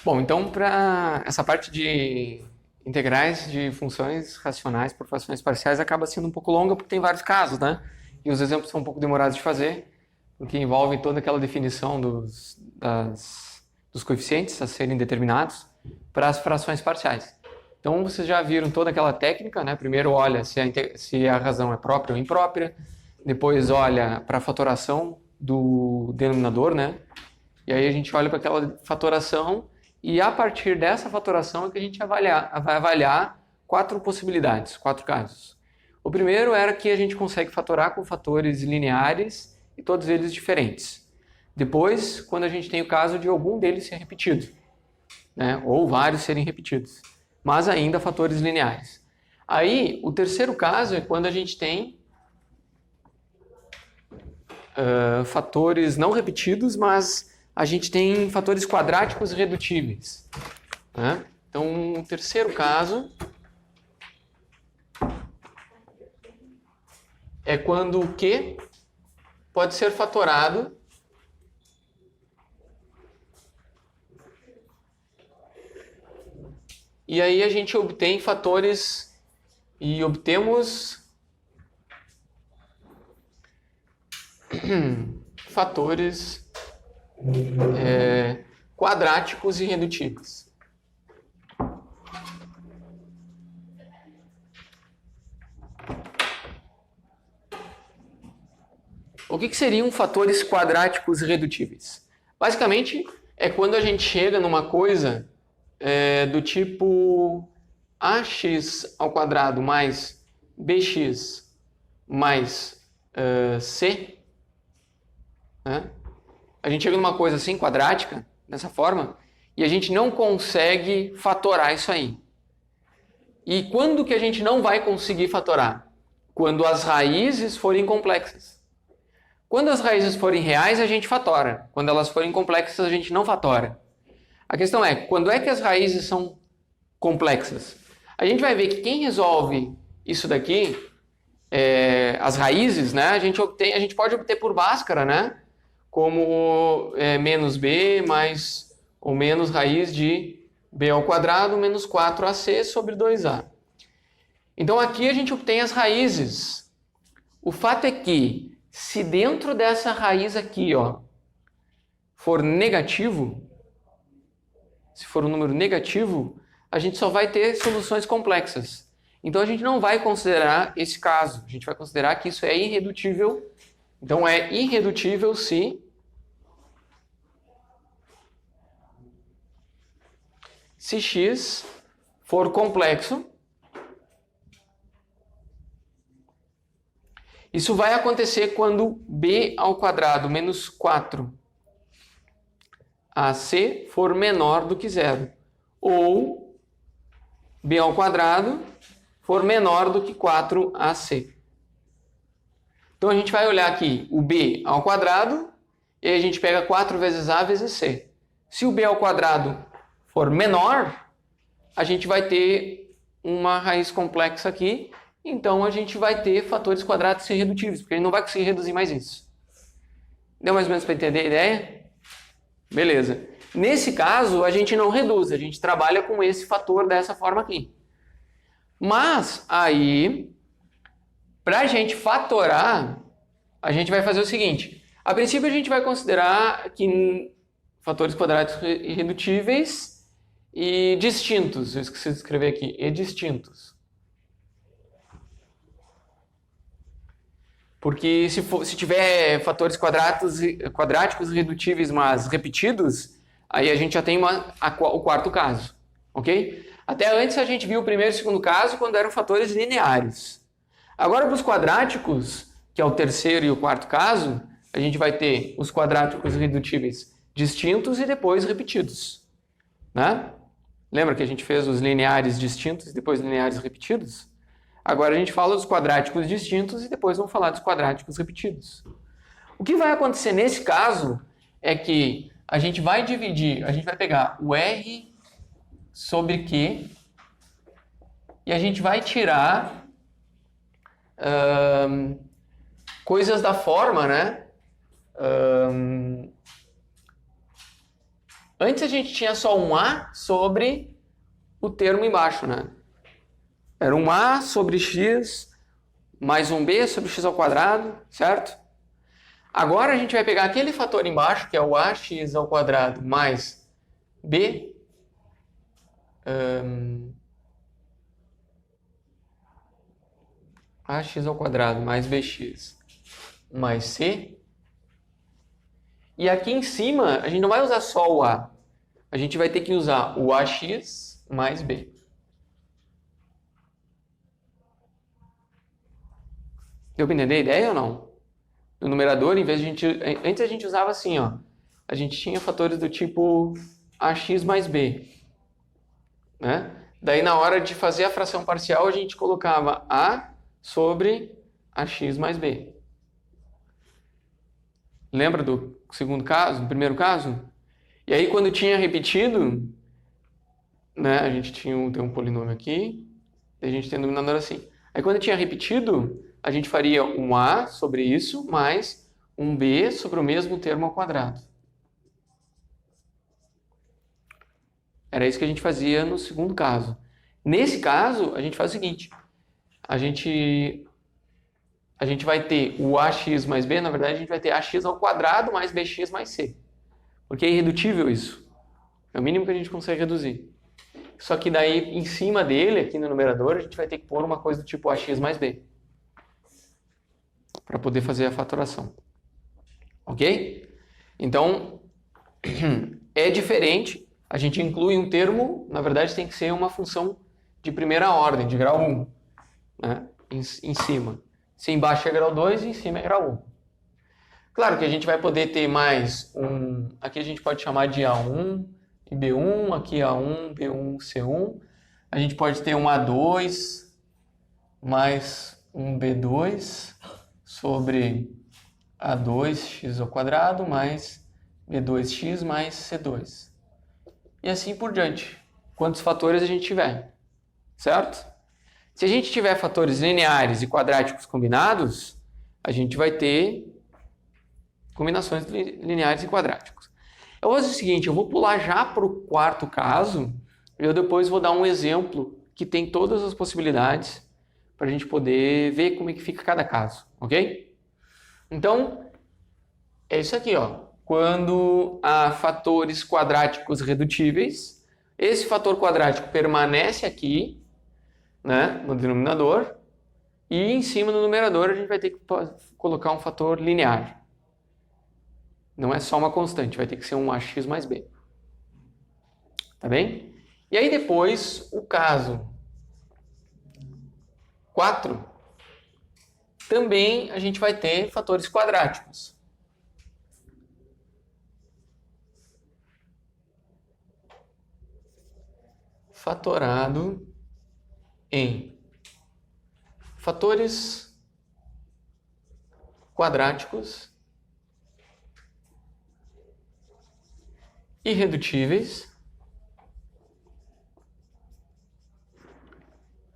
Bom, então para essa parte de integrais de funções racionais por frações parciais acaba sendo um pouco longa porque tem vários casos, né? E os exemplos são um pouco demorados de fazer, porque envolvem toda aquela definição dos coeficientes a serem determinados para as frações parciais. Então vocês já viram toda aquela técnica, né? Primeiro olha se a razão é própria ou imprópria, depois olha para a fatoração do denominador, né? E aí a gente olha para aquela fatoração e a partir dessa fatoração é que a gente vai avaliar 4 possibilidades, 4 casos. O primeiro era que a gente consegue fatorar com fatores lineares e todos eles diferentes. Depois, quando a gente tem o caso de algum deles ser repetido, né? Ou vários serem repetidos, mas ainda fatores lineares. Aí, o terceiro caso é quando a gente tem fatores não repetidos, mas a gente tem fatores quadráticos redutíveis, né? Então, o terceiro caso é quando o Q pode ser fatorado e aí a gente obtém fatores e obtemos fatores quadráticos irredutíveis. O que seriam fatores quadráticos irredutíveis? Basicamente, é quando a gente chega numa coisa do tipo ax ao quadrado mais bx mais c, né? A gente chega numa coisa assim, quadrática, dessa forma, e a gente não consegue fatorar isso aí. E quando que a gente não vai conseguir fatorar? Quando as raízes forem complexas. Quando as raízes forem reais, a gente fatora. Quando elas forem complexas, a gente não fatora. A questão é, quando é que as raízes são complexas? A gente vai ver que quem resolve isso daqui, as raízes, né, a gente pode obter por Bhaskara, né? Como menos b mais ou menos raiz de b ao quadrado menos 4ac sobre 2a. Então aqui a gente obtém as raízes. O fato é que se dentro dessa raiz aqui, ó, for negativo, se for um número negativo, a gente só vai ter soluções complexas. Então a gente não vai considerar esse caso. A gente vai considerar que isso é irredutível. Então é irredutível se x for complexo. Isso vai acontecer quando b ao quadrado menos 4ac for menor do que zero. Ou b ao quadrado for menor do que 4ac. Então a gente vai olhar aqui o b ao quadrado e aí a gente pega 4 vezes a vezes c. Se o b ao quadrado for menor, a gente vai ter uma raiz complexa aqui, então a gente vai ter fatores quadráticos irredutíveis, porque a gente não vai conseguir reduzir mais isso. Deu mais ou menos para entender a ideia? Beleza. Nesse caso, a gente não reduz, a gente trabalha com esse fator dessa forma aqui. Mas aí, para a gente fatorar, a gente vai fazer o seguinte. A princípio, a gente vai considerar que fatores quadráticos irredutíveis e distintos. Eu esqueci de escrever aqui. E distintos. Porque se tiver fatores quadráticos irredutíveis, mas repetidos, aí a gente já tem o quarto caso. Ok? Até antes a gente viu o primeiro e o segundo caso quando eram fatores lineares. Agora para os quadráticos, que é o terceiro e o quarto caso, a gente vai ter os quadráticos irredutíveis distintos e depois repetidos. Né? Lembra que a gente fez os lineares distintos e depois lineares repetidos? Agora a gente fala dos quadráticos distintos e depois vamos falar dos quadráticos repetidos. O que vai acontecer nesse caso é que a gente vai pegar o R sobre Q e a gente vai tirar coisas da forma, né? Antes a gente tinha só um A sobre o termo embaixo, né? Era um A sobre x mais um B sobre x ao quadrado, certo? Agora a gente vai pegar aquele fator embaixo, que é o ax ao quadrado mais b, ax ao quadrado mais bx mais c. E aqui em cima, a gente não vai usar só o a. A gente vai ter que usar o ax mais b. Deu para entender a ideia ou não? No numerador, em vez de a gente... Antes a gente usava assim, ó. A gente tinha fatores do tipo ax mais b. Né? Daí, na hora de fazer a fração parcial, a gente colocava a sobre ax mais b. Lembra do segundo caso, do primeiro caso? E aí, quando tinha repetido, né, a gente tem um polinômio aqui, e a gente tem um denominador assim. Aí, quando tinha repetido, a gente faria um a sobre isso, mais um b sobre o mesmo termo ao quadrado. Era isso que a gente fazia no segundo caso. Nesse caso, a gente faz o seguinte. A gente vai ter o ax mais b, na verdade, a gente vai ter ax ao quadrado mais bx mais c. Porque é irredutível isso. É o mínimo que a gente consegue reduzir. Só que daí, em cima dele, aqui no numerador, a gente vai ter que pôr uma coisa do tipo ax mais b. Para poder fazer a fatoração. Ok? Então, é diferente. A gente inclui um termo, na verdade tem que ser uma função de primeira ordem, de grau 1, né? Em cima. Se embaixo é grau 2 e em cima é grau 1. Claro que a gente vai poder ter mais um... Aqui a gente pode chamar de A1 e B1, aqui A1, B1, C1. A gente pode ter um A2 mais um B2 sobre A2x ao quadrado mais B2x mais C2. E assim por diante. Quantos fatores a gente tiver. Certo? Se a gente tiver fatores lineares e quadráticos combinados, a gente vai ter combinações lineares e quadráticos. Eu vou fazer o seguinte, eu vou pular já para o quarto caso, e eu depois vou dar um exemplo que tem todas as possibilidades para a gente poder ver como é que fica cada caso, ok? Então, é isso aqui, ó. Quando há fatores quadráticos redutíveis, esse fator quadrático permanece aqui, né, no denominador, e em cima do numerador a gente vai ter que colocar um fator linear. Não é só uma constante, vai ter que ser um ax mais b. Tá bem? E aí depois, o caso 4, também a gente vai ter fatores quadráticos. Fatorado em fatores quadráticos irredutíveis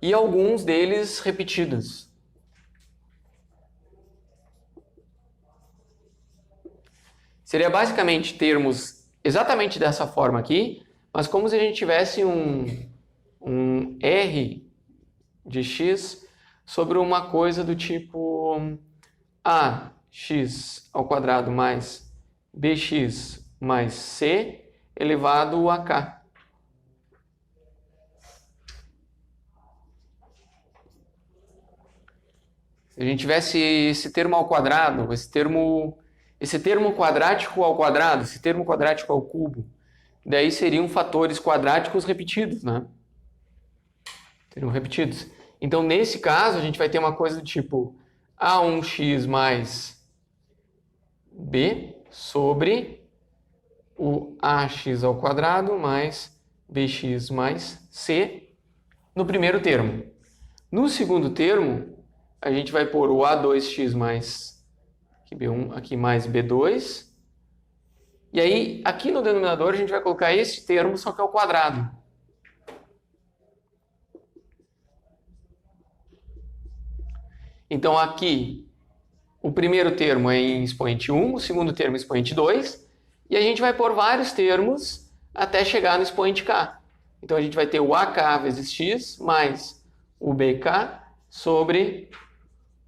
e alguns deles repetidos. Seria basicamente termos exatamente dessa forma aqui, mas como se a gente tivesse um r de x sobre uma coisa do tipo ax ao quadrado mais bx mais c elevado a k. Se a gente tivesse esse termo ao quadrado, esse termo quadrático ao quadrado, esse termo quadrático ao cubo, daí seriam fatores quadráticos repetidos, né? Seriam repetidos. Então, nesse caso, a gente vai ter uma coisa do tipo A1x mais B sobre o AX ao quadrado mais BX mais C no primeiro termo. No segundo termo, a gente vai pôr o A2x mais aqui B1, aqui mais B2. E aí, aqui no denominador, a gente vai colocar esse termo, só que ao quadrado. Então, aqui, o primeiro termo é em expoente 1, o segundo termo é expoente 2, e a gente vai pôr vários termos até chegar no expoente k. Então a gente vai ter o AK vezes x mais o BK sobre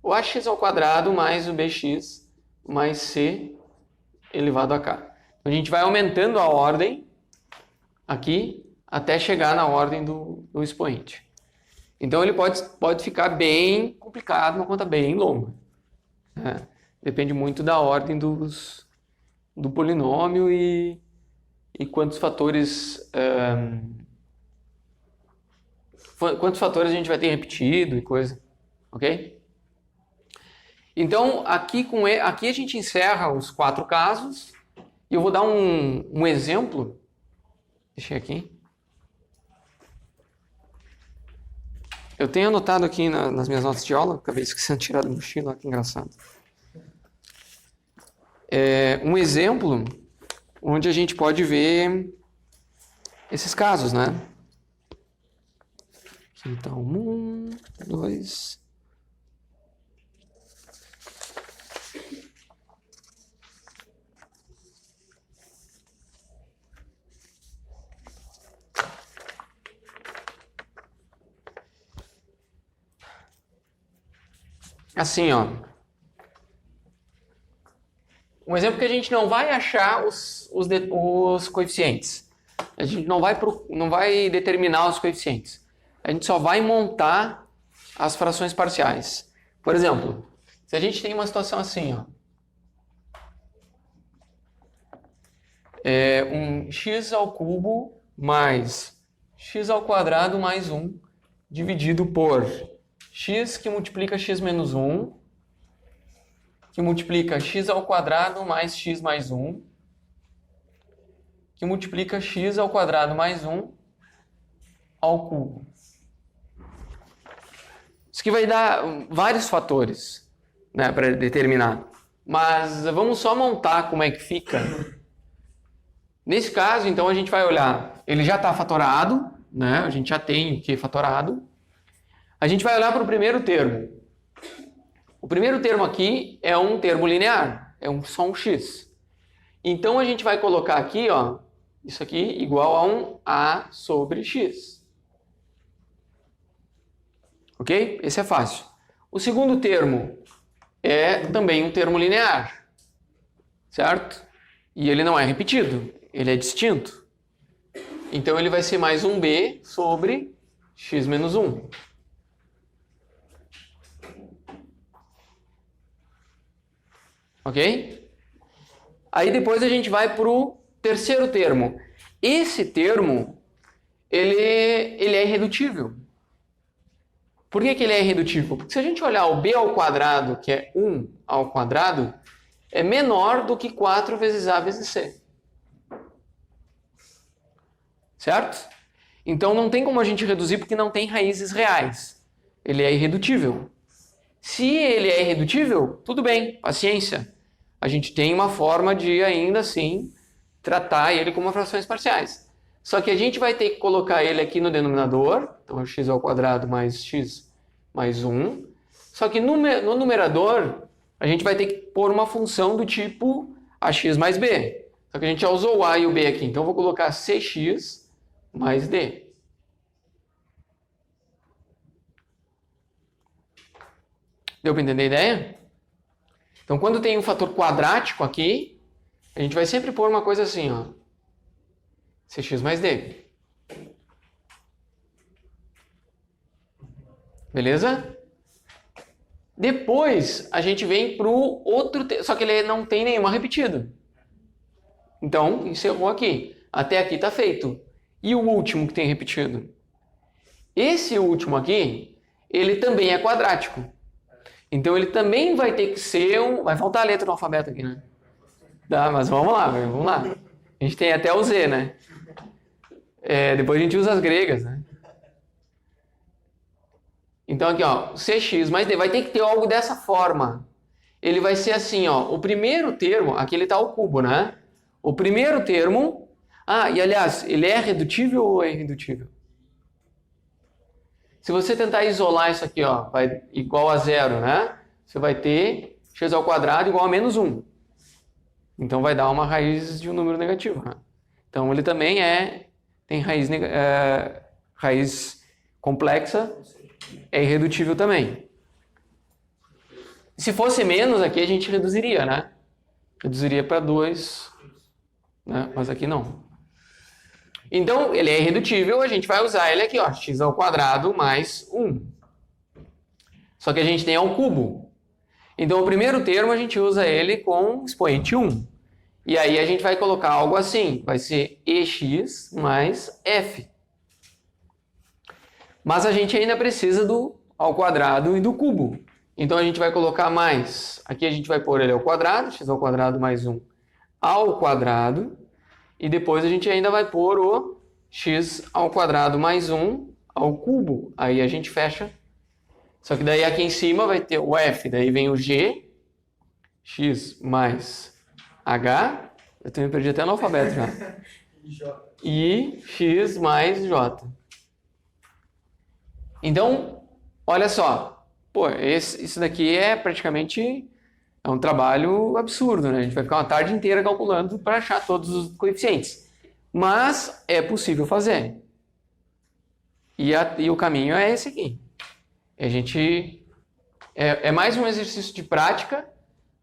o AX ao quadrado mais o BX mais C elevado a K. Então a gente vai aumentando a ordem aqui até chegar na ordem do expoente. Então ele pode ficar bem complicado, uma conta bem longa. Né? Depende muito da ordem do polinômio e quantos fatores a gente vai ter repetido e coisa, ok? Então aqui a gente encerra os 4 casos e eu vou dar um exemplo. Deixei aqui. Eu tenho anotado aqui nas minhas notas de aula, acabei esquecendo de tirar da mochila, olha que engraçado. Um exemplo onde a gente pode ver esses casos, né? Então, 1, 2... Assim, ó. Um exemplo que a gente não vai achar os coeficientes. A gente não vai determinar os coeficientes. A gente só vai montar as frações parciais. Por exemplo, se a gente tem uma situação assim, ó. Um x ao cubo mais x ao quadrado mais 1 dividido por x que multiplica x menos 1, que multiplica x ao quadrado mais x mais 1, que multiplica x ao quadrado mais 1 ao cubo. Isso aqui vai dar vários fatores, né, para determinar. Mas vamos só montar como é que fica. Nesse caso, então, a gente vai olhar, ele já está fatorado, né? A gente já tem o Q fatorado. A gente vai olhar para o primeiro termo. O primeiro termo aqui é um termo linear, só um x. Então a gente vai colocar aqui, ó, isso aqui igual a um A sobre x. Ok? Esse é fácil. O segundo termo é também um termo linear, certo? E ele não é repetido, ele é distinto. Então ele vai ser mais um B sobre x menos 1. Ok? Aí depois a gente vai para o terceiro termo. Esse termo, ele é irredutível. Por que ele é irredutível? Porque se a gente olhar o b ao quadrado, que é 1 ao quadrado, é menor do que 4 vezes a vezes c. Certo? Então não tem como a gente reduzir porque não tem raízes reais. Ele é irredutível. Se ele é irredutível, tudo bem, paciência. A gente tem uma forma de, ainda assim, tratar ele como frações parciais. Só que a gente vai ter que colocar ele aqui no denominador, então é x ao quadrado mais x mais 1. Só que no numerador, a gente vai ter que pôr uma função do tipo ax mais b. Só que a gente já usou o a e o b aqui, então eu vou colocar cx mais d. Deu para entender a ideia? Então, quando tem um fator quadrático aqui, a gente vai sempre pôr uma coisa assim, ó. Cx mais d. Beleza? Depois, a gente vem para o outro... Só que ele não tem nenhuma repetida. Então, encerrou aqui. Até aqui está feito. E o último que tem repetido? Esse último aqui, ele também é quadrático. Então ele também vai ter que ser Vai faltar a letra do alfabeto aqui, né? Tá, mas vamos lá, vamos lá. A gente tem até o Z, né? Depois a gente usa as gregas, né? Então aqui, ó, cx mais d vai ter que ter algo dessa forma. Ele vai ser assim, ó, o primeiro termo, aqui ele tá ao cubo, né? O primeiro termo... e aliás, ele é redutível ou é irredutível? Se você tentar isolar isso aqui, ó, vai igual a 0, né? Você vai ter x ao quadrado igual a menos 1. Então vai dar uma raiz de um número negativo, né? Então ele também tem raiz complexa, é irredutível também. Se fosse menos aqui, a gente reduziria, né? Reduziria para 2, né? Mas aqui não. Então, ele é irredutível, a gente vai usar ele aqui, ó, x ao quadrado mais 1. Só que a gente tem ao cubo. Então, o primeiro termo a gente usa ele com expoente 1. E aí a gente vai colocar algo assim, vai ser ex mais f. Mas a gente ainda precisa do ao quadrado e do cubo. Então a gente vai colocar mais, aqui a gente vai pôr ele ao quadrado, x ao quadrado mais 1 ao quadrado. E depois a gente ainda vai pôr o x ao quadrado mais 1 ao cubo. Aí a gente fecha. Só que daí aqui em cima vai ter o f, daí vem o g, x mais h, eu também perdi até no alfabeto já, e x mais j. Então, olha só, pô, isso daqui é praticamente um trabalho absurdo, né? A gente vai ficar uma tarde inteira calculando para achar todos os coeficientes. Mas é possível fazer. E o caminho é esse aqui. A gente é mais um exercício de prática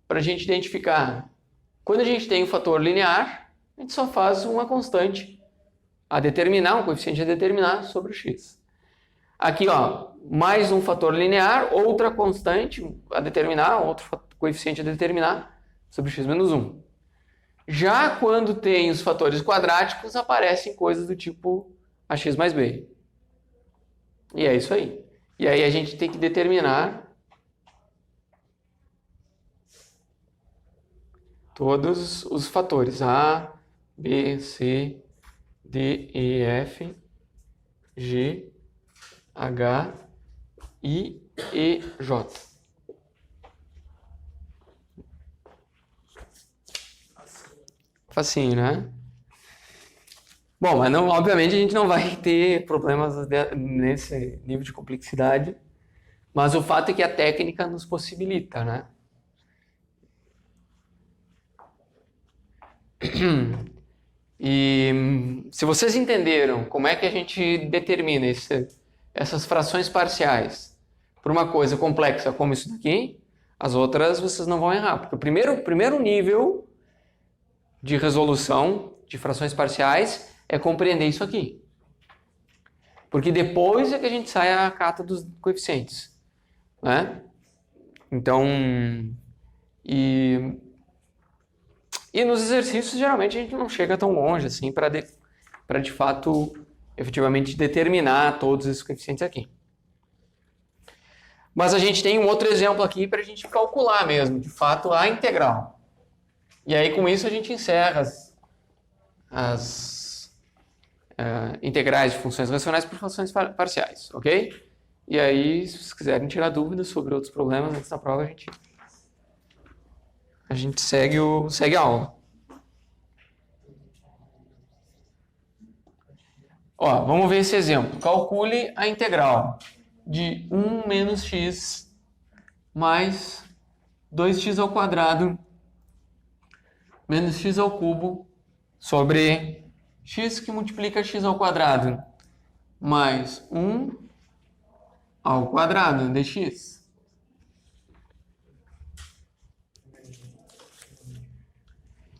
para a gente identificar. Quando a gente tem um fator linear, a gente só faz uma constante a determinar, um coeficiente a determinar sobre o x. Aqui, ó, mais um fator linear, outra constante a determinar, outro coeficiente a determinar sobre x menos 1. Já quando tem os fatores quadráticos, aparecem coisas do tipo ax mais b. E é isso aí. E aí a gente tem que determinar todos os fatores A, B, C, D, E, F, G, H, I, E, J. Facinho, né? Bom, mas não, obviamente a gente não vai ter problemas nesse nível de complexidade, mas o fato é que a técnica nos possibilita, né? E se vocês entenderam como é que a gente determina essas frações parciais por uma coisa complexa como isso daqui, as outras vocês não vão errar, porque o primeiro nível de resolução de frações parciais é compreender isso aqui. Porque depois é que a gente sai a cata dos coeficientes, né? Então, e nos exercícios, geralmente, a gente não chega tão longe assim para de fato, efetivamente, determinar todos esses coeficientes aqui. Mas a gente tem um outro exemplo aqui para a gente calcular mesmo, de fato, a integral. E aí, com isso, a gente encerra as integrais de funções racionais por funções parciais, ok? E aí, se vocês quiserem tirar dúvidas sobre outros problemas antes da prova, a gente segue a aula. Ó, vamos ver esse exemplo. Calcule a integral de 1 menos x mais 2x ao quadrado menos x ao cubo sobre x que multiplica x ao quadrado mais 1 ao quadrado dx.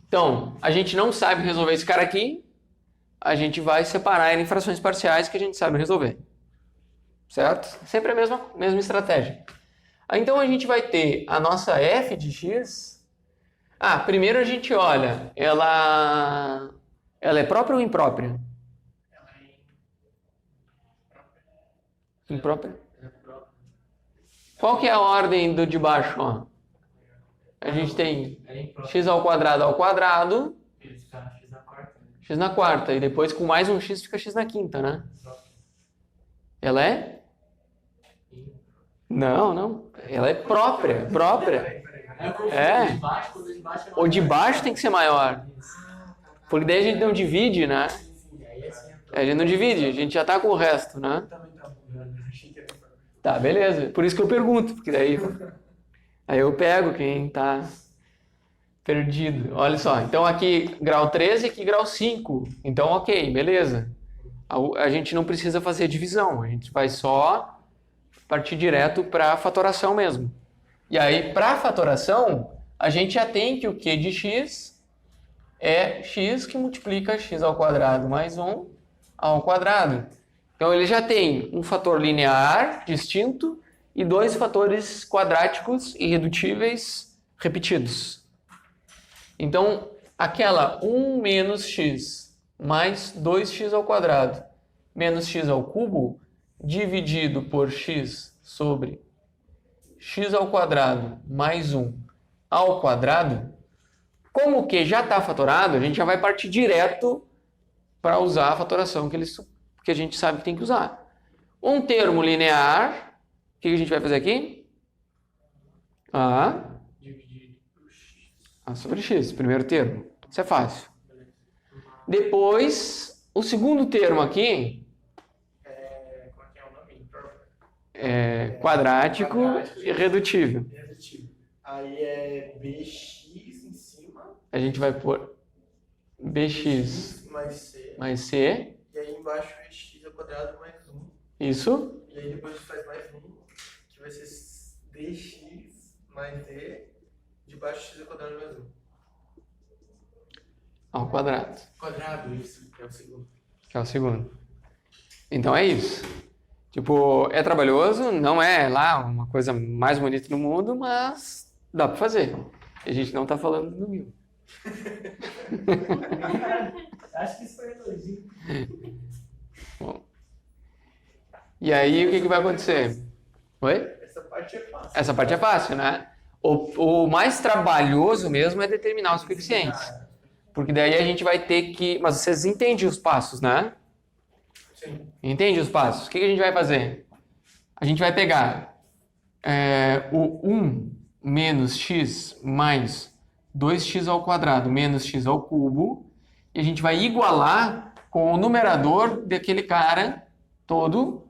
Então, a gente não sabe resolver esse cara aqui, a gente vai separar ele em frações parciais que a gente sabe resolver. Certo? Sempre a mesma estratégia. Então, a gente vai ter a nossa f de x. Primeiro a gente olha, ela é própria ou imprópria? Ela é imprópria. Qual que é a ordem do de baixo? Ó? A gente tem x ao quadrado, x na quarta, e depois com mais um x fica x na quinta, né? Ela é? Não. Ela é própria. É. O de baixo tem que ser maior. Porque daí a gente não divide, né? A gente não divide, a gente já tá com o resto, né? Tá, beleza. Por isso que eu pergunto, porque daí aí eu pego quem tá Perdido. Olha só. Então aqui grau 13 e aqui grau 5. Então ok, beleza. A gente não precisa fazer divisão. A gente vai só partir direto para a fatoração mesmo. E aí, para a fatoração, a gente já tem que o q de x é x que multiplica x ao quadrado mais 1 ao quadrado. Então, ele já tem um fator linear distinto e dois fatores quadráticos irredutíveis repetidos. Então, aquela 1 menos x mais 2x ao quadrado menos x ao cubo dividido por x sobre x ao quadrado mais 1 ao quadrado, como o q já está fatorado, a gente já vai partir direto para usar a fatoração que a gente sabe que tem que usar. Um termo linear, o que a gente vai fazer aqui? A sobre x, primeiro termo. Isso é fácil. Depois, o segundo termo aqui é quadrático e redutível. Aí é bx em cima. A gente vai pôr bx mais c. E aí embaixo é x ao quadrado mais 1. Isso. E aí depois a gente faz mais 1, que vai ser dx mais d, de baixo x ao quadrado mais 1. Ao quadrado. Quadrado, isso, que é o segundo. Que é o segundo. Então é isso. Tipo, é trabalhoso, não é lá uma coisa mais bonita do mundo, mas dá pra fazer. E a gente não tá falando do 1000. Acho que isso foi elogio. Bom. E aí, o que vai acontecer? Oi? Essa parte é fácil. Essa parte é fácil, né? O mais trabalhoso mesmo é determinar os coeficientes. Porque daí a gente vai ter que... Mas vocês entendem os passos, né? Sim. Entende os passos? O que a gente vai fazer? A gente vai pegar o 1 menos x mais 2x ao quadrado menos x ao cubo e a gente vai igualar com o numerador daquele cara todo,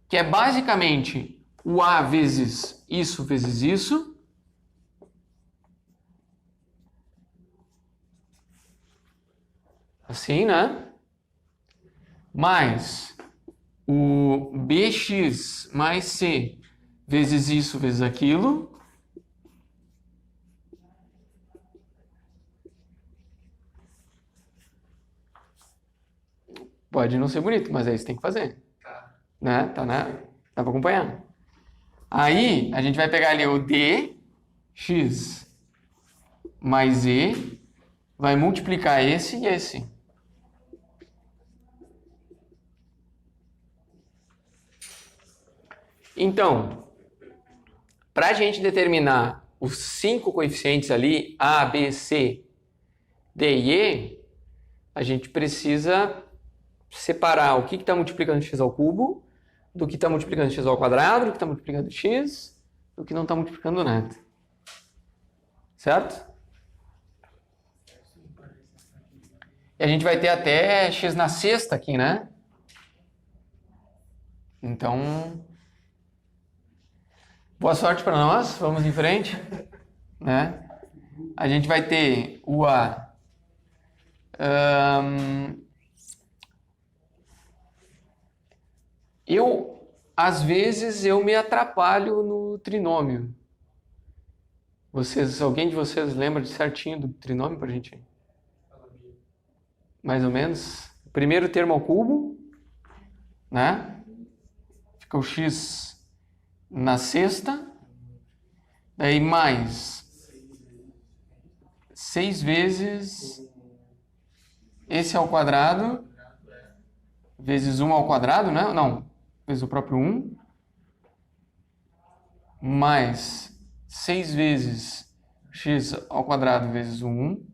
que é basicamente o a vezes isso, assim, né? Mais o bx mais c vezes isso vezes aquilo. Pode não ser bonito, mas é isso que tem que fazer. Né? Tá, né? Dá pra acompanhar. Aí, a gente vai pegar ali o dx mais e, vai multiplicar esse e esse. Então, para a gente determinar os 5 coeficientes ali, A, B, C, D e E, a gente precisa separar o que está multiplicando x ao cubo, do que está multiplicando x ao quadrado, do que está multiplicando x, do que não está multiplicando nada. Certo? E a gente vai ter até x na sexta aqui, né? Então... Boa sorte para nós, vamos em frente, né? A gente vai ter o A. Às vezes, eu me atrapalho no trinômio. Alguém de vocês lembra de certinho do trinômio para a gente? Mais ou menos. Primeiro termo ao cubo, né? Fica o x na sexta, daí mais 6 vezes esse ao quadrado, vezes 1 ao quadrado, né? Não, vezes o próprio 1, mais 6 vezes x ao quadrado vezes o 1.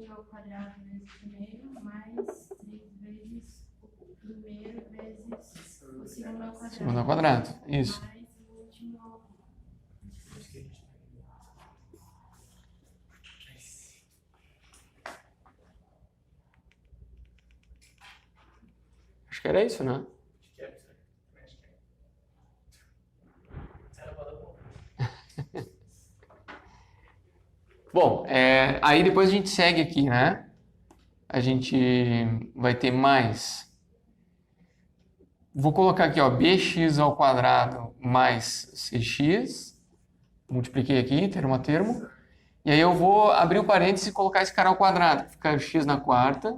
Ao quadrado vezes o primeiro, mais 3 vezes o primeiro vezes o segundo ao quadrado. Segundo ao quadrado, isso. Mais o último ao cubo. que era isso, né? Acho que é, também acho que é. Era bola boa. Bom, aí depois a gente segue aqui, né? A gente vai ter mais. Vou colocar aqui, ó, bx ao quadrado mais cx. Multipliquei aqui, termo a termo. E aí eu vou abrir o parênteses e colocar esse cara ao quadrado. Fica x na quarta,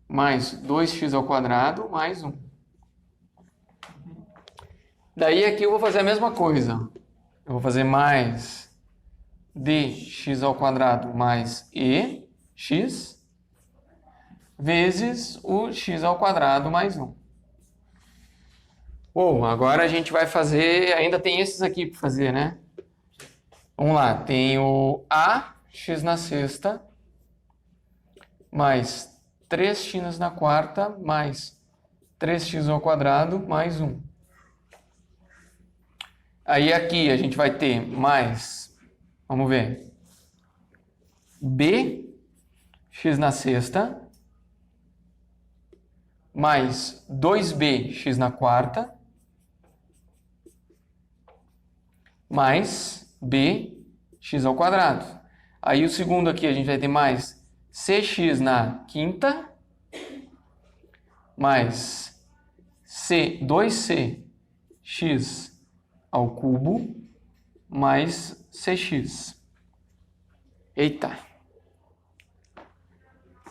mais 2x ao quadrado, mais 1. Daí aqui eu vou fazer a mesma coisa. Eu vou fazer mais dx ao quadrado mais ex vezes o x ao quadrado mais 1. Bom, agora a gente vai fazer... Ainda tem esses aqui para fazer, né? Vamos lá. Tem o ax na sexta mais 3x na quarta mais 3x ao quadrado mais 1. Aí aqui a gente vai ter mais... Vamos ver. bx na sexta mais 2bx na quarta mais bx ao quadrado. Aí o segundo aqui a gente vai ter mais cx na quinta mais 2cx ao cubo mais cx. Eita!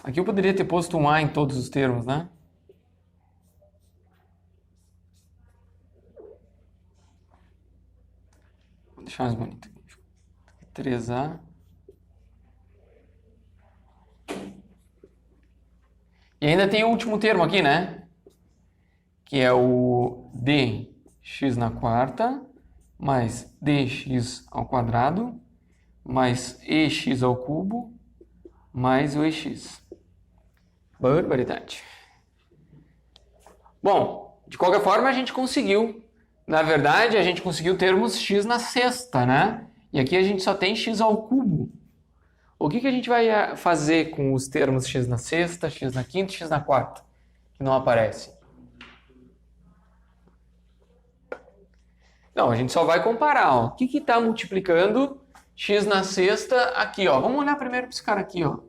Aqui eu poderia ter posto um a em todos os termos, né? Vou deixar mais bonito. 3a. E ainda tem o último termo aqui, né? Que é o dx na quarta mais dx ao quadrado mais ex ao cubo mais o ex. Barbaridade. Bom, de qualquer forma a gente conseguiu. Na verdade, a gente conseguiu termos x na sexta, né? E aqui a gente só tem x ao cubo. O que a gente vai fazer com os termos x na sexta, x na quinta e x na quarta? Que não aparece. Não, a gente só vai comparar, ó. O que está multiplicando x na sexta aqui, ó. Vamos olhar primeiro para esse cara aqui, ó.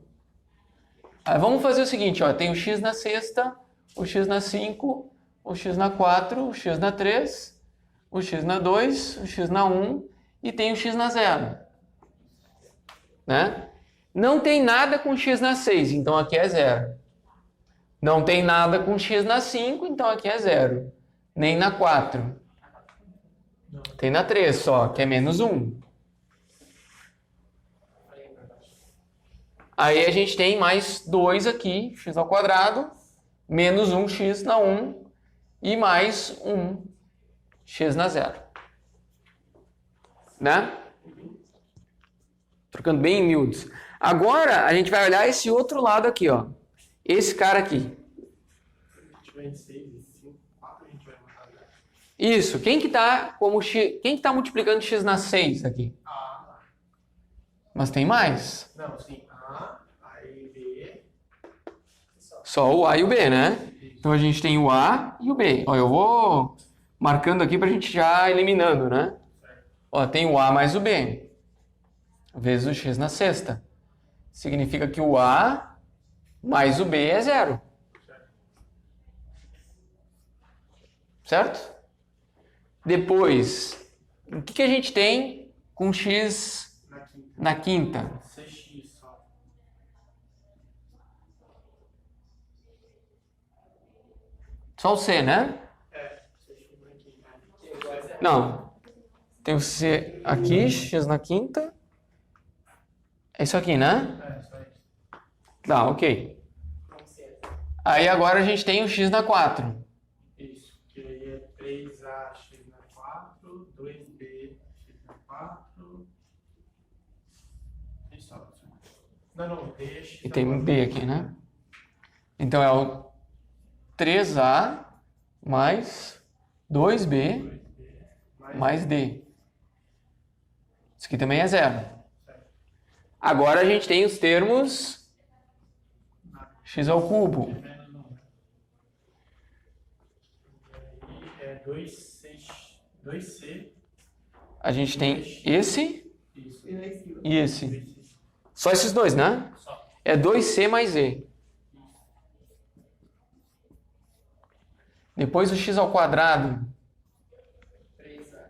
Aí vamos fazer o seguinte, ó. Tem o x na sexta, o x na 5, o x na 4, o x na 3, o x na 2, o x na 1 e tem o x na 0. Né? Não tem nada com x na 6, então aqui é 0. Não tem nada com x na 5, então aqui é 0. Nem na 4. Tem na 3 só, que é menos 1. Aí a gente tem mais 2 aqui, x ao quadrado, menos 1x na 1 e mais 1x na 0. Né? Trocando bem em miúdos. Agora a gente vai olhar esse outro lado aqui, ó. Esse cara aqui. Se tiver em 6 e 5, 4 a gente vai botar. Isso. Quem que tá como x, quem que tá multiplicando x na 6 aqui? A. Mas tem mais. Não, sim. A e B. Só o A e o B, né? Então a gente tem o A e o B. Ó, eu vou marcando aqui pra gente já eliminando, né? Ó, tem o A mais o B. Vezes o x na sexta. Significa que o A mais o B é 0. Certo? Depois, o que a gente tem com x na quinta? 6x só. Só o C, né? É, 6x na quinta. Não. Tem o C aqui, x na quinta. É isso aqui, né? É, só isso. Tá, ok. Aí agora a gente tem o x na 4. Isso, que aí é 3ax na 4, 2bx na 4. E só. Não, dx. E tem um B aqui, né? Então é o 3a mais 2b mais d. Isso aqui também é 0. Agora a gente tem os termos x ao cubo. 2C. A gente tem esse Isso. e esse. Só esses dois, né? Só. É 2C mais E. Depois o x ao quadrado. 3A.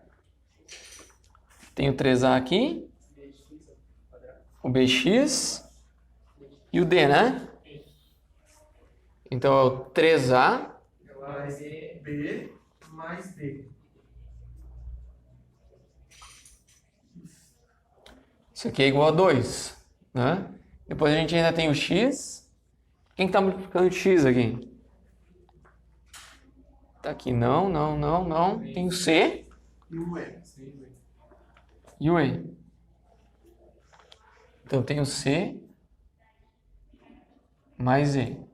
Tem o 3A aqui. BX ao quadrado. O BX e o D, né? Então é o 3A Mais B mais D. Isso aqui é igual a 2, né? Depois a gente ainda tem o x. Quem que está multiplicando o x aqui? Tá aqui, não. Tem o C E o E. e o E. Então tem o C mais E.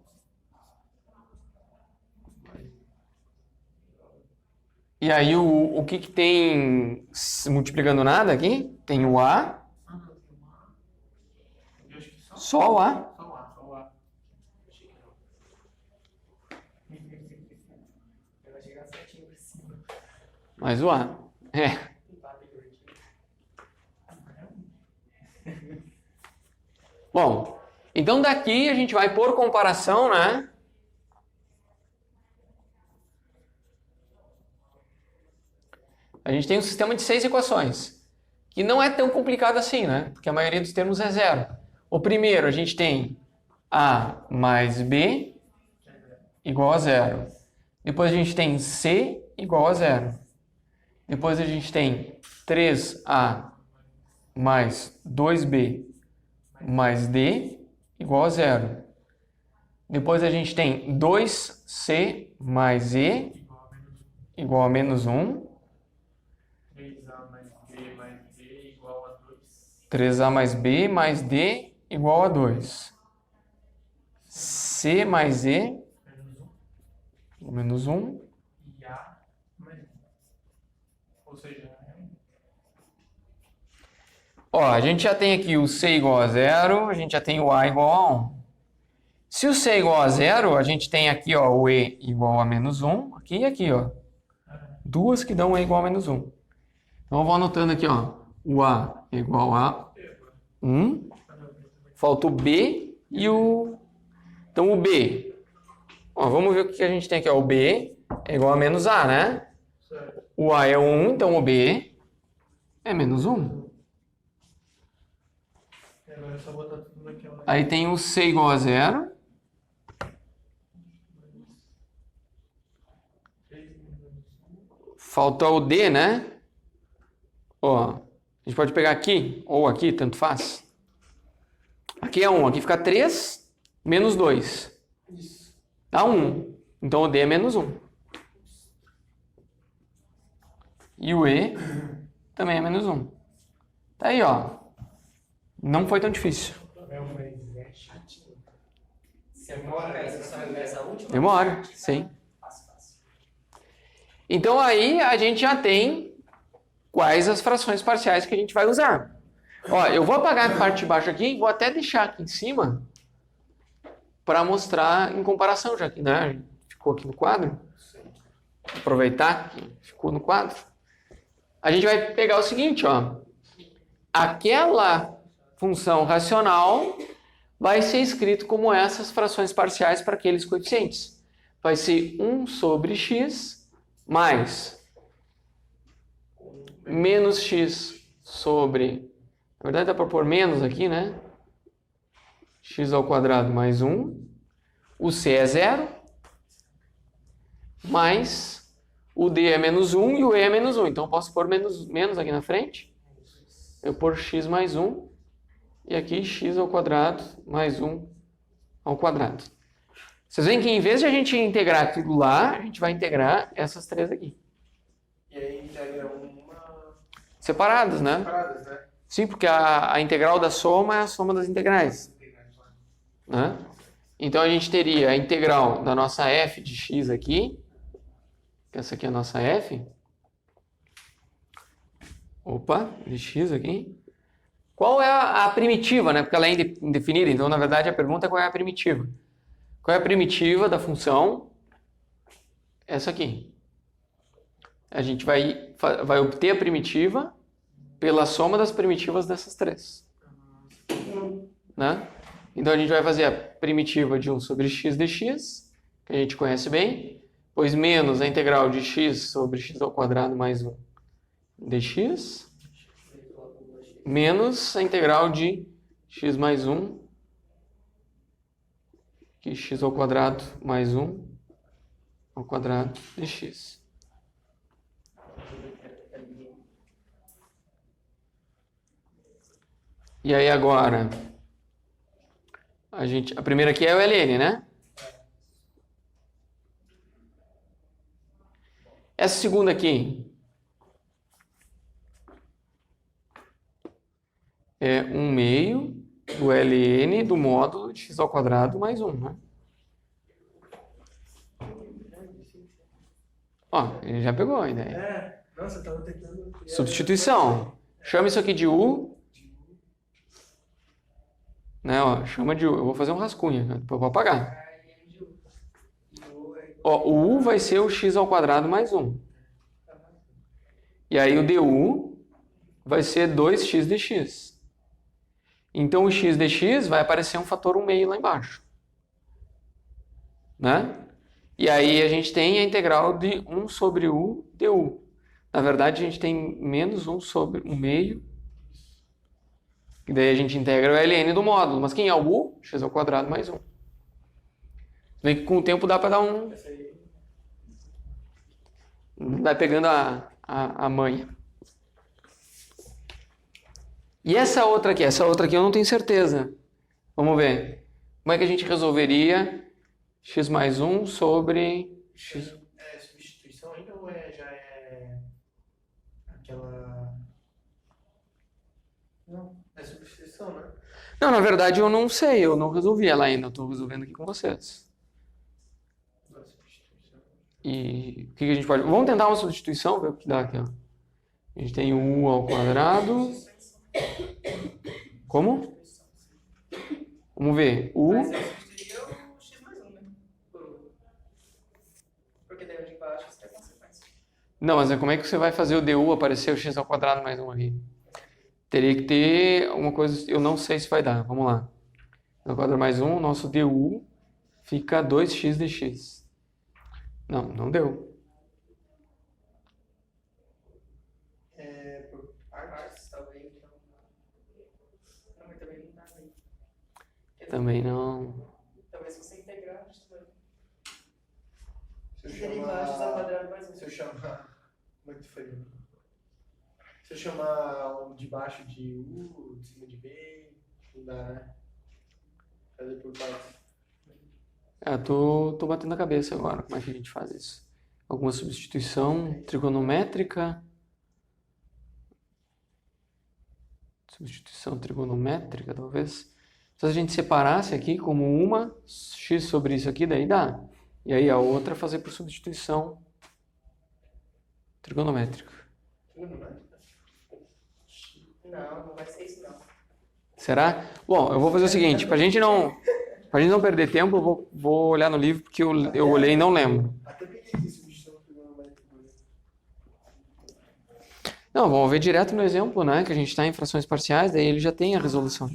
E aí o que tem multiplicando nada aqui? Tem o A. Ah, não, tem uma. Eu acho que só. Só o A. Só o A, só o A. Achei que não. Eu vai chegar certinho pra cima. Mais o A. É. Bom, então daqui a gente vai por comparação, né? A gente tem um sistema de 6 equações, que não é tão complicado assim, né? Porque a maioria dos termos é zero. O primeiro, a gente tem A mais B igual a zero. Depois a gente tem C igual a zero. Depois a gente tem 3A mais 2B mais D igual a zero. Depois a gente tem 2C mais E igual a menos 1. 3A mais B mais D igual a 2. 3A mais B mais D igual a 2. C mais E Menos 1. menos 1. E A mais 1. Ou seja, Ó, a gente já tem aqui o C igual a 0, a gente já tem o A igual a 1. Se o C é igual a 0, a gente tem aqui, ó, o E igual a menos 1, aqui e aqui, ó. Duas que dão E igual a menos 1. Então eu vou anotando aqui, ó. O A é igual a 1. Falta o B e o... Então o B. Ó, vamos ver o que a gente tem aqui, ó. O B é igual a menos A, né? certo. O A é 1, então o B é menos 1. E agora é só botar tudo naquela. Aí tem o C igual a 0. 3 menos 1. Falta o D, né? Ó, a gente pode pegar aqui ou aqui, tanto faz. Aqui é 1, aqui fica 3 menos 2. Isso. Dá 1. Então o D é menos 1. E o E também é menos 1. Tá aí, ó. Não foi tão difícil. Mas é chatinho. Se eu colocar isso só nessa última. Demora, sim. Fácil. Então aí a gente já tem quais as frações parciais que a gente vai usar. Ó, eu vou apagar a parte de baixo aqui e vou até deixar aqui em cima para mostrar em comparação, já que, né, ficou aqui no quadro. Aproveitar que ficou no quadro. A gente vai pegar o seguinte, ó. Aquela função racional vai ser escrito como essas frações parciais para aqueles coeficientes. Vai ser 1 sobre x mais menos x sobre... Na verdade dá para pôr menos aqui, né? X ao quadrado mais 1. O C é 0. Mais o D é menos 1 e o E é menos 1. Então eu posso pôr menos aqui na frente. Eu pôr x mais 1. E aqui x ao quadrado mais 1 ao quadrado. Vocês veem que em vez de a gente integrar aquilo lá, a gente vai integrar essas três aqui. E aí integra uma. Separadas, né? Separadas, né? Sim, porque a integral da soma é a soma das integrais. Né? Então a gente teria a integral da nossa f de x aqui. Essa aqui é a nossa f. Opa, de x aqui. Qual é a primitiva, né? Porque ela é indefinida, então na verdade a pergunta é qual é a primitiva. Qual é a primitiva da função? Essa aqui. A gente vai obter a primitiva pela soma das primitivas dessas três. Né? Então a gente vai fazer a primitiva de 1 sobre x dx, que a gente conhece bem, pois menos a integral de x sobre x ao quadrado mais 1 dx, menos a integral de x mais 1, que x ao quadrado mais 1 ao quadrado dx. E aí agora, a primeira aqui é o ln, né? Essa segunda aqui é 1 meio do ln do módulo de x ao quadrado mais 1, né? Ó, ele já pegou a ideia. Nossa, eu tava tentando... Substituição. Chama isso aqui de u. Né, ó, chama de u. Eu vou fazer um rascunho, depois eu vou apagar. Ó, o u vai ser o x ao quadrado mais 1. E aí o du vai ser 2x dx. Então o x dx vai aparecer um fator 1 meio lá embaixo. Né? E aí a gente tem a integral de 1 sobre u du. Na verdade a gente tem menos 1 sobre 1 meio. E daí a gente integra o ln do módulo. Mas quem é o u? X ao quadrado mais 1. Vem que com o tempo dá para dar um... Vai pegando a manha. E essa outra aqui eu não tenho certeza. Vamos ver. Como é que a gente resolveria x mais 1 sobre x... É substituição ainda ou já é aquela... Não, é substituição, né? Não, na verdade eu não sei, eu não resolvi ela ainda, eu estou resolvendo aqui com vocês. Não é substituição. E o que a gente pode... Vamos tentar uma substituição, ver o que dá aqui, ó. A gente tem u ao quadrado. Como? Vamos ver. U. Mas eu substituiria o x mais 1, né? Porque daí o de baixo isso é consequência. Não, mas como é que você vai fazer o du aparecer o x ao quadrado mais 1 aqui? Teria que ter uma coisa... Eu não sei se vai dar. Vamos lá. Ao quadrado mais 1, nosso du fica 2x dx. Não deu. Por Partes, talvez. Não, mas também não dá bem. Também não. Talvez se você integrar, x vai... Se eu Derivar x ao quadrado mais 1. Se eu chamar... Muito frio. Se eu chamar o de baixo de U, de cima de B, não dá, né? Fazer por partes. Tô batendo a cabeça agora. Como é que a gente faz isso? Alguma substituição trigonométrica? Substituição trigonométrica, talvez. Se a gente separasse aqui como uma, x sobre isso aqui, daí dá. E aí a outra fazer por substituição trigonométrica. Não vai ser isso não. Será? Bom, eu vou fazer o seguinte, pra gente não perder tempo, eu vou olhar no livro, porque eu olhei e não lembro. Até peguei aqui substituição trigonométrica. Não, vamos ver direto no exemplo, né? Que a gente está em frações parciais, daí ele já tem a resolução.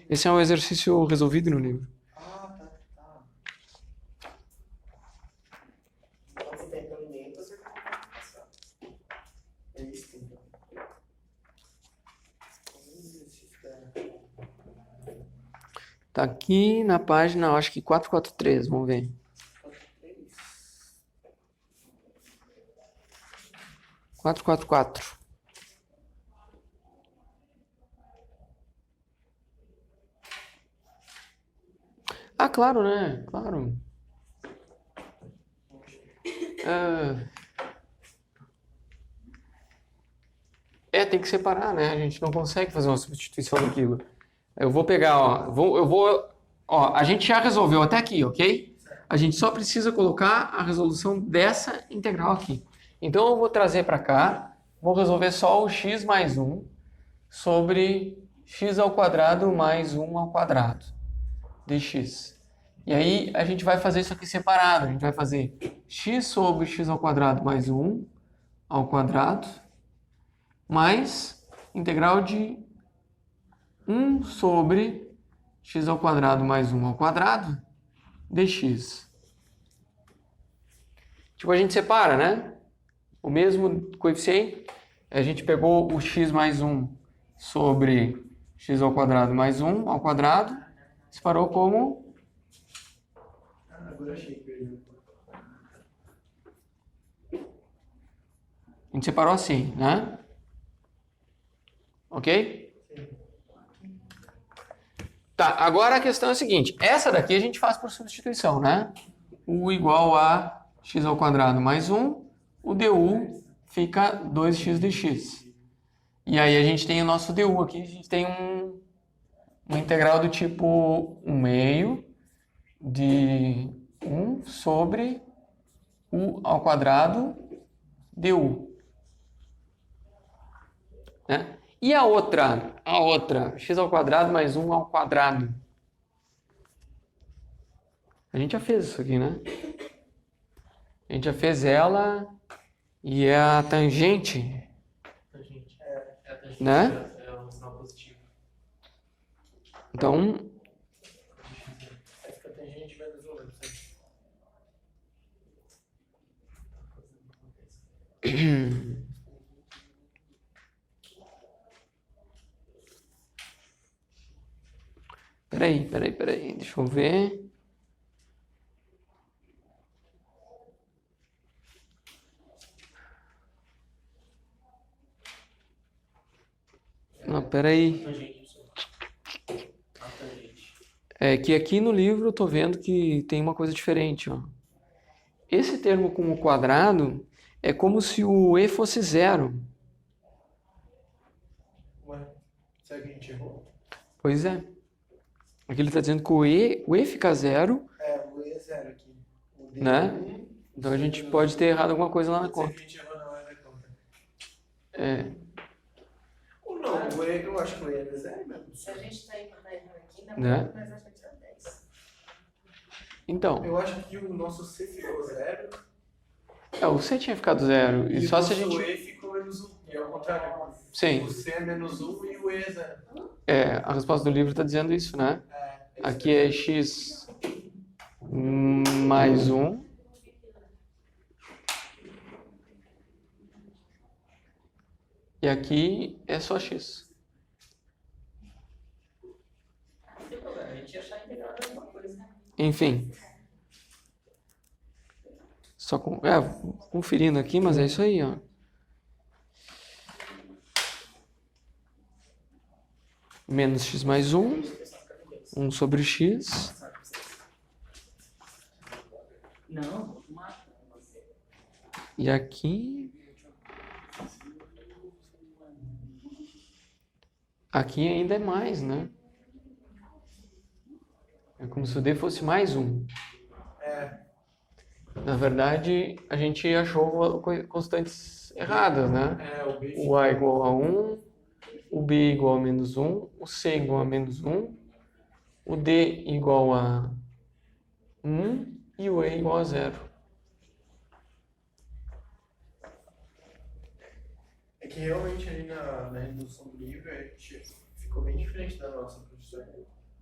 Esse é um exercício resolvido no livro. Ah, tá. Quando você tem caminho, você vai passar. É isso, então. Tá aqui na página, acho que 443, vamos ver. 444. Ah, claro, né? Claro. Tem que separar, né? A gente não consegue fazer uma substituição daquilo. Eu vou pegar, ó, a gente já resolveu até aqui, ok? A gente só precisa colocar a resolução dessa integral aqui. Então eu vou trazer para cá, vou resolver só o x mais 1 sobre x ao quadrado mais 1 ao quadrado dx. E aí a gente vai fazer isso aqui separado. A gente vai fazer x sobre x ao quadrado mais 1 ao quadrado mais integral de 1 sobre x ao quadrado mais 1 ao quadrado dx. Tipo, a gente separa, né? O mesmo coeficiente, a gente pegou o x mais 1 sobre x ao quadrado mais 1 ao quadrado, separou como... Agora achei que perdeu. A gente separou assim, né? Ok? Tá, agora a questão é a seguinte. Essa daqui a gente faz por substituição, né? U igual a x ao quadrado mais 1. O du fica 2x dx. E aí a gente tem o nosso du aqui. A gente tem uma integral do tipo 1 meio de 1 sobre u ao quadrado du. Né? E a outra, x ao quadrado mais 1 ao quadrado. A gente já fez isso aqui, né? A gente já fez ela e é a tangente, Tangente. É a tangente, né? é um sinal positivo. Então, Aí fica tangente menos 1, né? peraí, deixa eu ver. Não, peraí. Tangente, isso. A tangente. É que aqui no livro eu tô vendo que tem uma coisa diferente, ó. Esse termo como quadrado é como se o e fosse zero. Ué, será que a gente errou? Pois é. Aqui ele está dizendo que o e fica zero, O E é 0 aqui. O D né? é 1. Então a gente pode ter errado alguma coisa lá na Pode ser conta. que a gente errou na hora da conta. É. Ou não, o E, eu acho que o E é 0 mesmo. Se a gente tá errando aqui, na Né? verdade, nós achamos que era 10. Então, Eu acho que o nosso C ficou 0 o c tinha ficado zero. E só o se a nosso gente... E ficou menos 1. E é o contrário. Sim, O C é menos 1 e o E é 0. a resposta do livro está dizendo isso, né? Aqui é x mais 1. E aqui é só x. Não tem problema, a gente ia achar integral da mesma coisa. Enfim. Só conferindo aqui, mas é isso aí, ó. Menos x mais 1. 1 sobre x. Não, vou tomar. E aqui... Aqui ainda é mais, né? É como se o d fosse mais 1. Na verdade, a gente achou constantes erradas, né? O B O a igual a 1, o b igual a menos 1, o c igual a menos 1, o d igual a 1 e o e igual a 0. É que realmente ali na redução do livro ficou bem diferente da nossa, professor.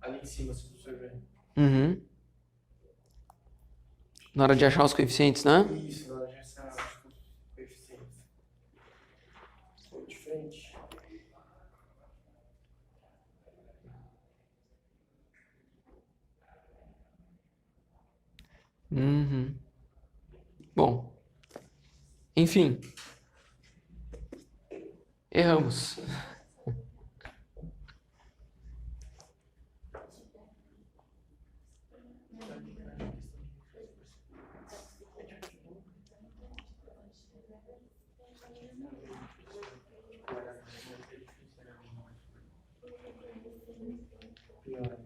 Ali em cima, se o professor ver. Uhum. Na hora de achar os coeficientes, né? Isso, na hora de achar os coeficientes. Ficou diferente. Uhum. Bom, enfim, erramos. Pior.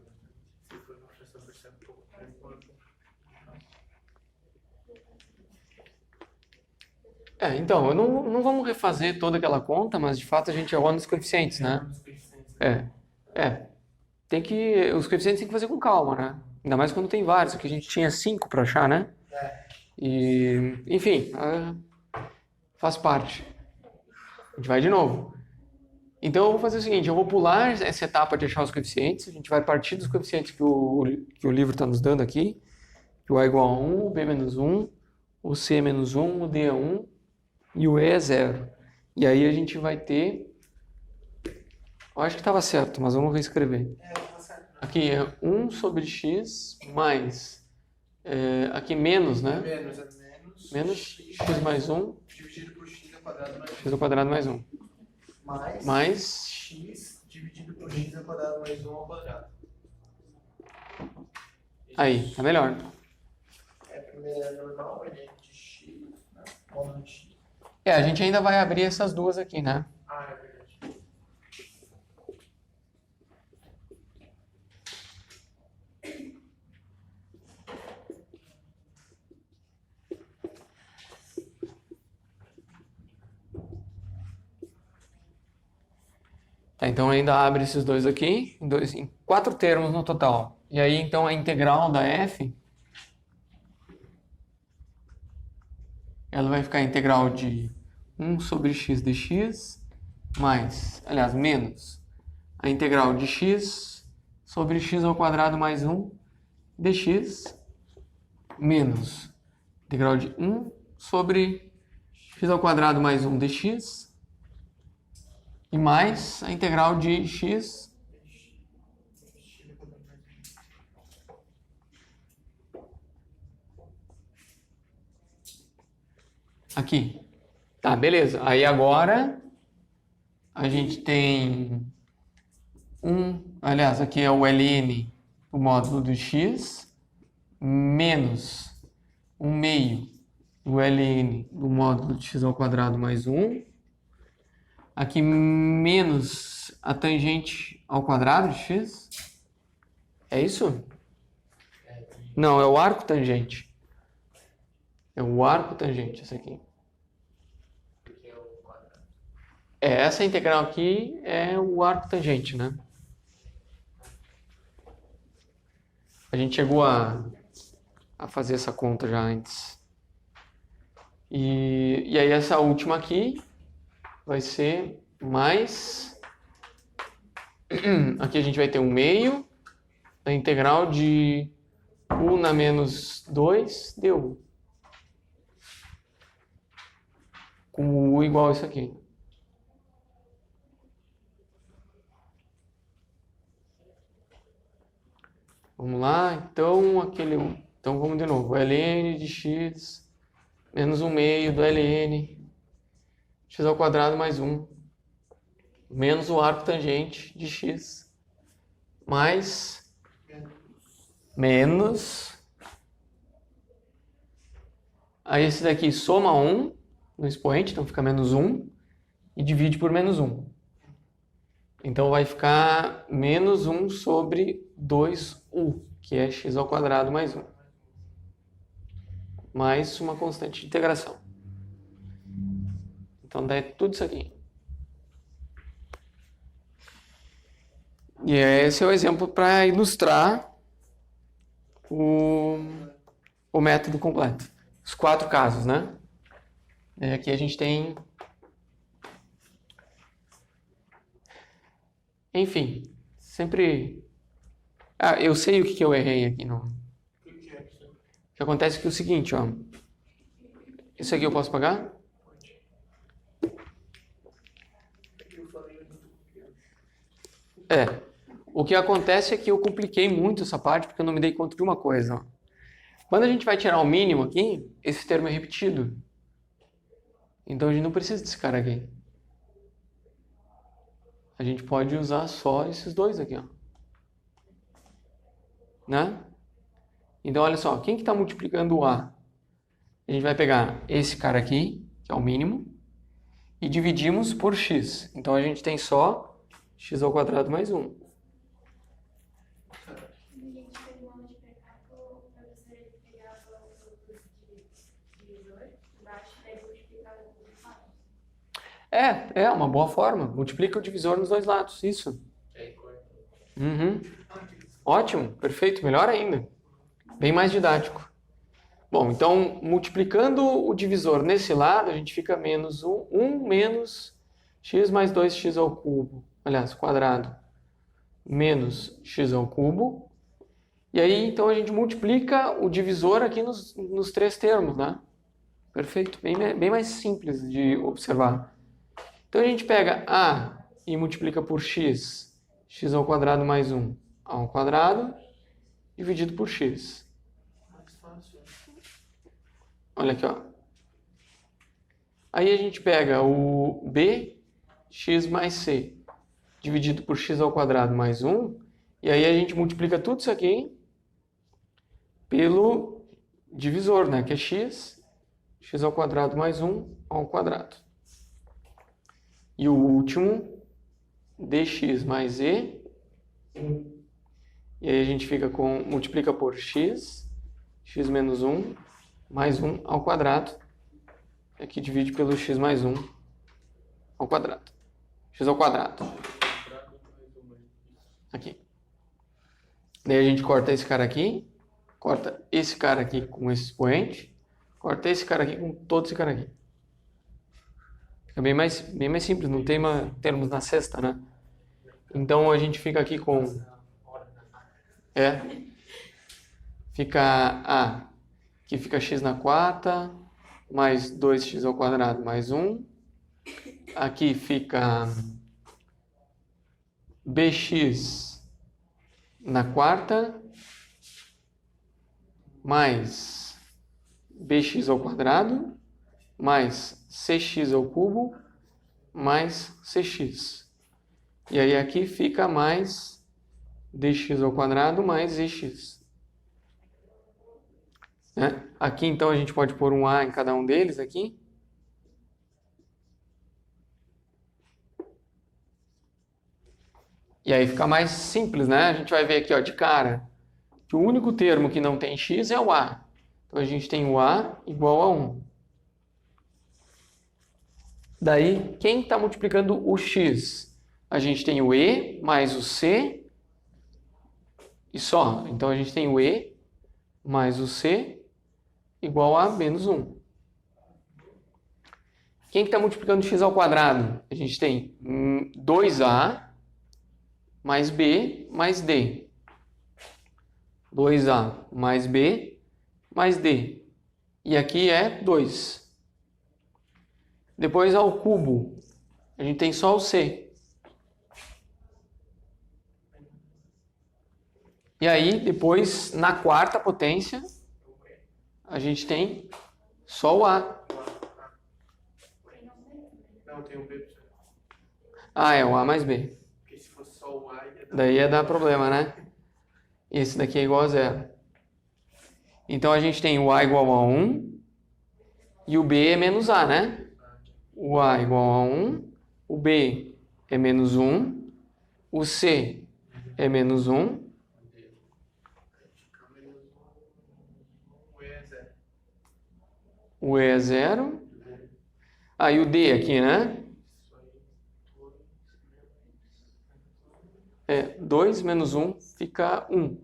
Se for o professor percebe um pouco mais. Então, eu não vamos refazer toda aquela conta, mas de fato a gente errou nos coeficientes, né? Os coeficientes. Os coeficientes tem que fazer com calma, né? Ainda mais quando tem vários, aqui a gente tinha 5 para achar, né? E, enfim, Faz parte. A gente vai de novo. Então eu vou fazer o seguinte, eu vou pular essa etapa de achar os coeficientes, a gente vai partir dos coeficientes que o livro está nos dando aqui, que o A é igual a 1, o B menos 1, o C é menos 1, o D é 1 e o E é 0. E aí a gente vai ter... Eu acho que estava certo, mas vamos reescrever. Tá certo. Aqui é 1 sobre x mais... aqui menos, né? Menos x mais 1, dividido por x ao quadrado mais x ao quadrado mais 1. Mais x dividido por x ao quadrado mais 1 ao quadrado. aí, tá melhor. Primeiro é normal, ele é de x, né? Módulo de x. A gente ainda vai abrir essas duas aqui, né? Ah, é verdade. Tá, então ainda abre esses dois aqui, em 4 termos no total. E aí, então, a integral da f, ela vai ficar a integral de 1 sobre x dx, mais, aliás, menos a integral de x sobre x ao quadrado mais 1 dx, menos a integral de 1 sobre x ao quadrado mais 1 dx, e mais a integral de x aqui. Tá, beleza. Aí agora a gente tem aliás, aqui é o ln do módulo do x, menos 1 meio do ln do módulo de x ao quadrado mais 1. Aqui menos a tangente ao quadrado de x. É isso? Não, é o arco tangente. É o arco tangente, esse aqui. Essa integral aqui é o arco tangente, né? A gente chegou a fazer essa conta já antes. E aí essa última aqui vai ser mais... Aqui a gente vai ter 1 meio da integral de u na menos 2 deu. Com u igual a isso aqui. Vamos lá, então vamos de novo. ln de x menos 1 meio do ln x ao quadrado mais 1 menos o arco tangente de x mais menos. Aí esse daqui soma 1 no expoente, então fica menos 1 e divide por menos 1. Então vai ficar menos 1 sobre 2u, que é x ao quadrado mais 1. Mais uma constante de integração. Então dá tudo isso aqui. E esse é o exemplo para ilustrar o método completo. Os 4 casos, né? Aqui a gente tem... Enfim, sempre... eu sei o que eu errei aqui. Não. O que é isso? O que acontece é que é o seguinte, ó. Isso aqui eu posso pagar? Eu falei O que acontece é que eu compliquei muito essa parte porque eu não me dei conta de uma coisa. Ó. Quando a gente vai tirar o mínimo aqui, esse termo é repetido. Então a gente não precisa desse cara aqui. A gente pode usar só esses dois aqui, ó. Né? Então olha só, quem que está multiplicando o A? A gente vai pegar esse cara aqui, que é o mínimo, e dividimos por x. Então a gente tem só x ao quadrado mais 1. A gente fez uma aula de precálculo, o professor ele pegava o divisor embaixo e daí multiplicava com os lados. É uma boa forma. Multiplica o divisor nos dois lados, isso. Uhum. Ótimo, perfeito, melhor ainda. Bem mais didático. Bom, então, multiplicando o divisor nesse lado, a gente fica menos 1 menos x mais 2x ao cubo. Aliás, quadrado. Menos x ao cubo. E aí, então, a gente multiplica o divisor aqui nos três termos, né? Perfeito. Bem mais simples de observar. Então, a gente pega a e multiplica por x. X ao quadrado mais 1 ao quadrado, dividido por x. Mais fácil. Olha aqui, ó. Aí a gente pega o b, x mais c, dividido por x ao quadrado mais 1. E aí a gente multiplica tudo isso aqui pelo divisor, né? Que é x ao quadrado mais 1 ao quadrado. E o último, dx mais e. E aí a gente fica com, multiplica por x menos 1, mais 1 ao quadrado. Aqui divide pelo x mais 1 ao quadrado. X ao quadrado. Aqui. Daí a gente corta esse cara aqui. Corta esse cara aqui com esse expoente. Corta esse cara aqui com todo esse cara aqui. Fica bem mais simples, não tem termos na sexta, né? Então a gente fica aqui com... Fica a... Aqui fica x na quarta, mais 2x ao quadrado mais 1. Aqui fica bx na quarta, mais bx ao quadrado, mais cx ao cubo, mais cx. E aí aqui fica mais dx ao quadrado, mais ex. Né? Aqui então a gente pode pôr um a em cada um deles aqui. E aí fica mais simples, né? A gente vai ver aqui, ó, de cara, que o único termo que não tem x é o a. Então a gente tem o a igual a 1. Daí, quem está multiplicando o x? A gente tem o e mais o c e só. Então a gente tem o e mais o c igual a menos 1. Quem está multiplicando x ao quadrado? A gente tem 2a mais b mais d. 2a mais b mais d. E aqui é 2. Depois ao cubo, a gente tem só o c. E aí, depois, na quarta potência, a gente tem só o a. Não, tem um B. Ah, é o a mais b. Porque se fosse só o A, ia dar... Daí ia dar problema, né? Esse daqui é igual a 0. Então a gente tem o a igual a 1 e o b é menos a, né? O a igual a 1, o b é menos 1, o c é menos 1. O e é 0. Ah, e o d aqui, né? 2 menos 1 fica 1.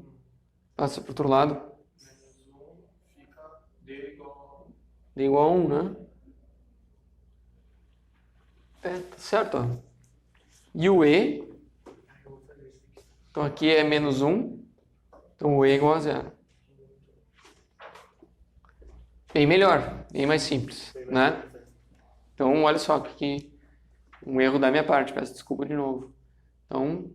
Passa para o outro lado. Menos 1 fica D igual D igual a 1, né? Tá certo, ó. E o e, então aqui é menos 1, então o e é igual a 0. Bem melhor, bem mais simples, né? Então, olha só que um erro da minha parte, peço desculpa de novo. Então,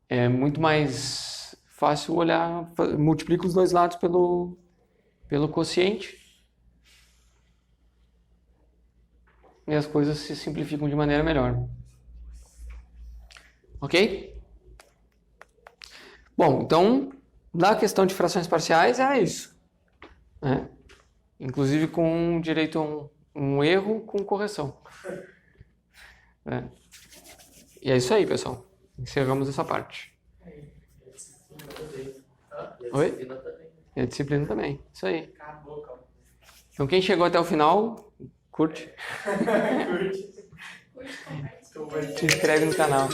é muito mais fácil olhar, multiplica os dois lados pelo quociente. E as coisas se simplificam de maneira melhor. Ok? Bom, então, na questão de frações parciais é isso. Né? Inclusive com direito a um erro com correção. E é isso aí, pessoal. Encerramos essa parte. Oi? E a disciplina também. Isso aí. Acabou, calma. Então, quem chegou até o final, curte. Curte. Curte, compartilha. Se inscreve no canal.